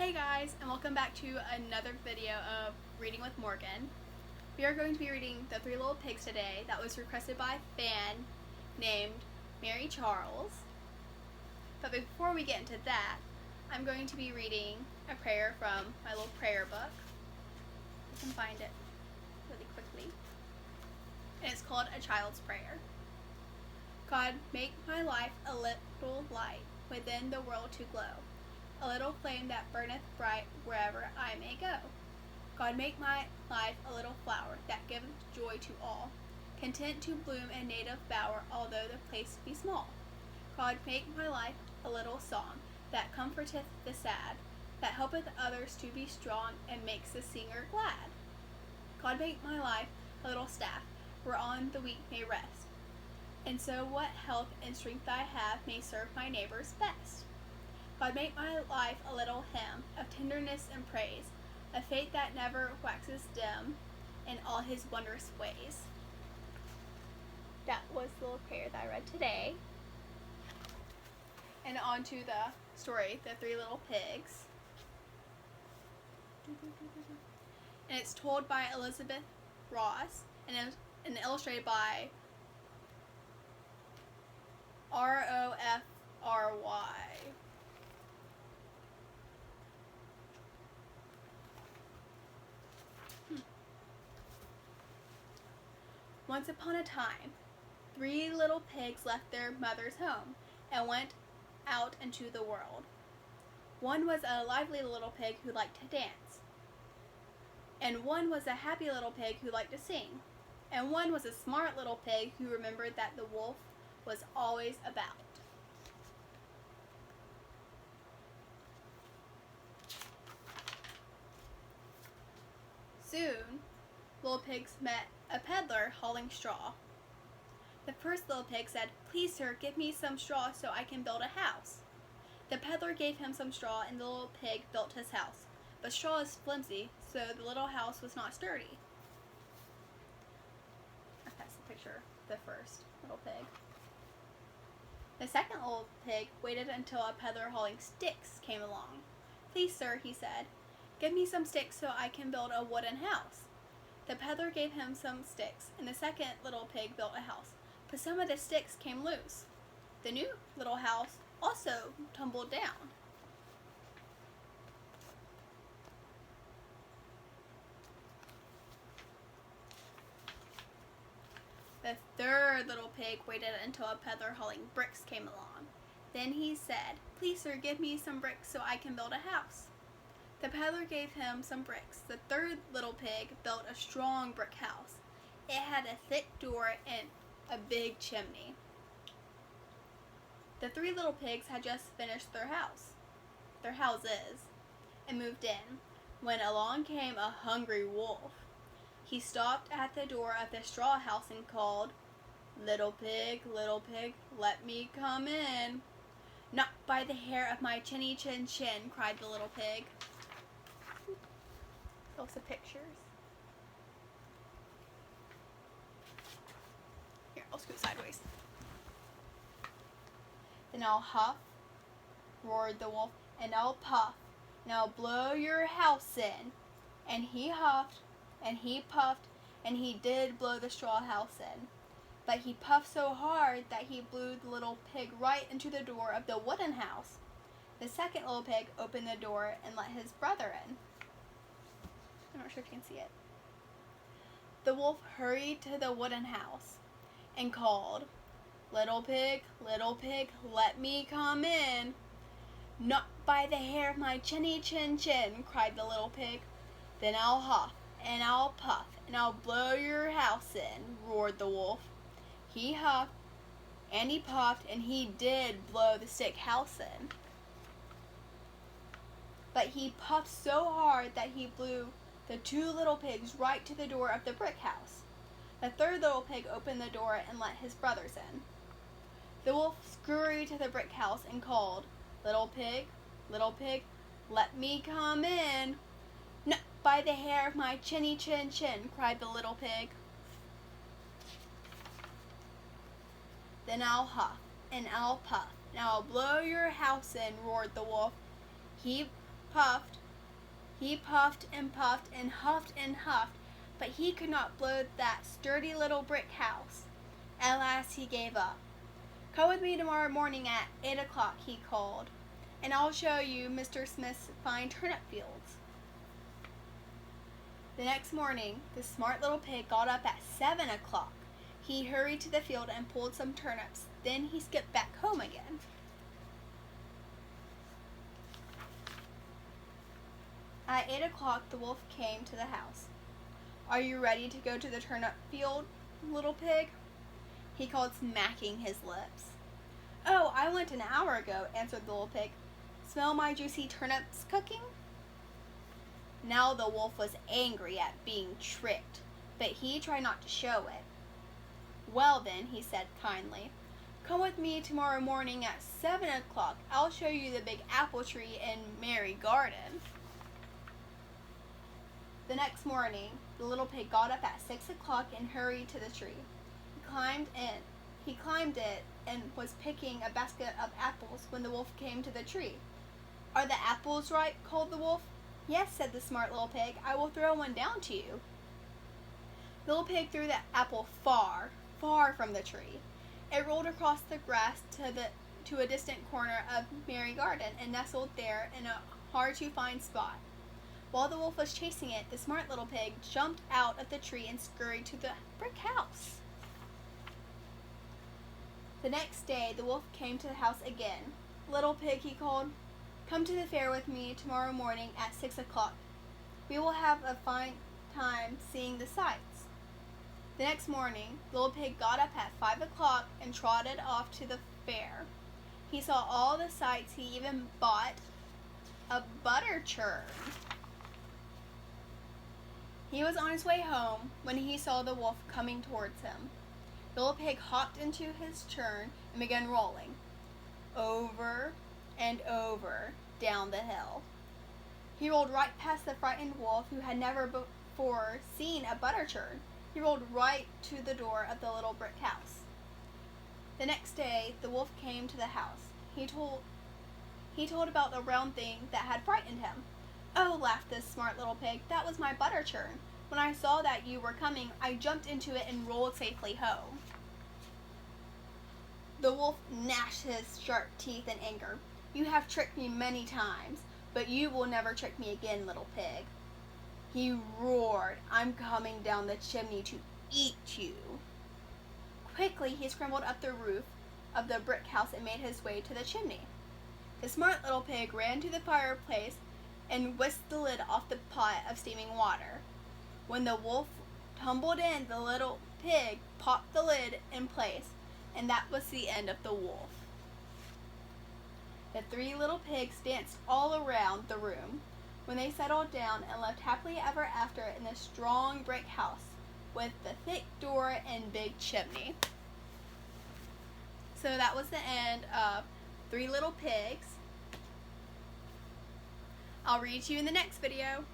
Hey guys, and welcome back to another video of Reading with Morgan. We are going to be reading The Three Little Pigs today that was requested by a fan named Mary Charles. But before we get into that, I'm going to be reading a prayer from my little prayer book. You can find it really quickly. And it's called A Child's Prayer. God, make my life a little light within the world to glow, a little flame that burneth bright wherever I may go. God, make my life a little flower that giveth joy to all, content to bloom a native bower, although the place be small. God, make my life a little song that comforteth the sad, that helpeth others to be strong and makes the singer glad. God, make my life a little staff whereon the weak may rest, and so what health and strength I have may serve my neighbors best. God, make my life a little hymn of tenderness and praise, a faith that never waxes dim in all his wondrous ways. That was the little prayer that I read today. And on to the story, The Three Little Pigs. And it's told by Elizabeth Ross and illustrated by Rofry. Once upon a time, 3 little pigs left their mother's home and went out into the world. One was a lively little pig who liked to dance, and one was a happy little pig who liked to sing, and one was a smart little pig who remembered that the wolf was always about. Soon, little pigs met a peddler hauling straw. The first little pig said, "Please, sir, give me some straw so I can build a house." The peddler gave him some straw, and the little pig built his house. But straw is flimsy, so the little house was not sturdy. That's the picture of the first little pig. The second little pig waited until a peddler hauling sticks came along. "Please, sir," he said, "give me some sticks so I can build a wooden house." The peddler gave him some sticks, and the second little pig built a house, but some of the sticks came loose. The new little house also tumbled down. The third little pig waited until a peddler hauling bricks came along. Then he said, "Please, sir, give me some bricks so I can build a house." The peddler gave him some bricks. The third little pig built a strong brick house. It had a thick door and a big chimney. The 3 little pigs had just finished their houses, and moved in, when along came a hungry wolf. He stopped at the door of the straw house and called, little pig, let me come in." "Not by the hair of my chinny chin chin," cried the little pig. Lots of pictures. Here, I'll scoot sideways. "Then I'll huff," roared the wolf, "and I'll puff, and I'll blow your house in." And he huffed, and he puffed, and he did blow the straw house in. But he puffed so hard that he blew the little pig right into the door of the wooden house. The second little pig opened the door and let his brother in. I'm not sure if you can see it. The wolf hurried to the wooden house and called, little pig, let me come in." "Not by the hair of my chinny chin chin," cried the little pig. "Then I'll huff, and I'll puff, and I'll blow your house in," roared the wolf. He huffed, and he puffed, and he did blow the stick house in. But he puffed so hard that he blew the 2 little pigs right to the door of the brick house. The third little pig opened the door and let his brothers in. The wolf scurried to the brick house and called, little pig, let me come in." "Not by the hair of my chinny chin chin," cried the little pig. "Then I'll huff, and I'll puff, and I'll blow your house in," roared the wolf. He puffed. He puffed and puffed and huffed and huffed, but he could not blow that sturdy little brick house. At last he gave up. "Come with me tomorrow morning at 8 o'clock, he called, "and I'll show you Mr. Smith's fine turnip fields." The next morning, the smart little pig got up at 7 o'clock. He hurried to the field and pulled some turnips. Then he skipped back home again. At 8 o'clock, the wolf came to the house. "Are you ready to go to the turnip field, little pig?" he called, smacking his lips. "Oh, I went an hour ago," answered the little pig. "Smell my juicy turnips cooking?" Now the wolf was angry at being tricked, but he tried not to show it. "Well then," he said kindly, "come with me tomorrow morning at 7 o'clock. I'll show you the big apple tree in Merry Garden." The next morning, the little pig got up at 6 o'clock and hurried to the tree. He climbed it and was picking a basket of apples when the wolf came to the tree. "Are the apples ripe?" called the wolf. "Yes," said the smart little pig. "I will throw one down to you." The little pig threw the apple far, far from the tree. It rolled across the grass to a distant corner of Merry Garden and nestled there in a hard-to-find spot. While the wolf was chasing it, the smart little pig jumped out of the tree and scurried to the brick house. The next day, the wolf came to the house again. "Little pig," he called, "come to the fair with me tomorrow morning at 6 o'clock. We will have a fine time seeing the sights." The next morning, the little pig got up at 5 o'clock and trotted off to the fair. He saw all the sights. He even bought a butter churn. He was on his way home when he saw the wolf coming towards him. The little pig hopped into his churn and began rolling over and over down the hill. He rolled right past the frightened wolf, who had never before seen a butter churn. He rolled right to the door of the little brick house. The next day, the wolf came to the house. He told about the round thing that had frightened him. "Oh," laughed this smart little pig, "that was my butter churn. When I saw that you were coming, I jumped into it and rolled safely home." The wolf gnashed his sharp teeth in anger. "You have tricked me many times, but you will never trick me again, little pig." He roared, "I'm coming down the chimney to eat you." Quickly, he scrambled up the roof of the brick house and made his way to the chimney. The smart little pig ran to the fireplace and whisked the lid off the pot of steaming water. When the wolf tumbled in, the little pig popped the lid in place, and that was the end of the wolf. The three little pigs danced all around the room when they settled down and lived happily ever after in the strong brick house with the thick door and big chimney. So that was the end of Three Little Pigs. I'll read to you in the next video.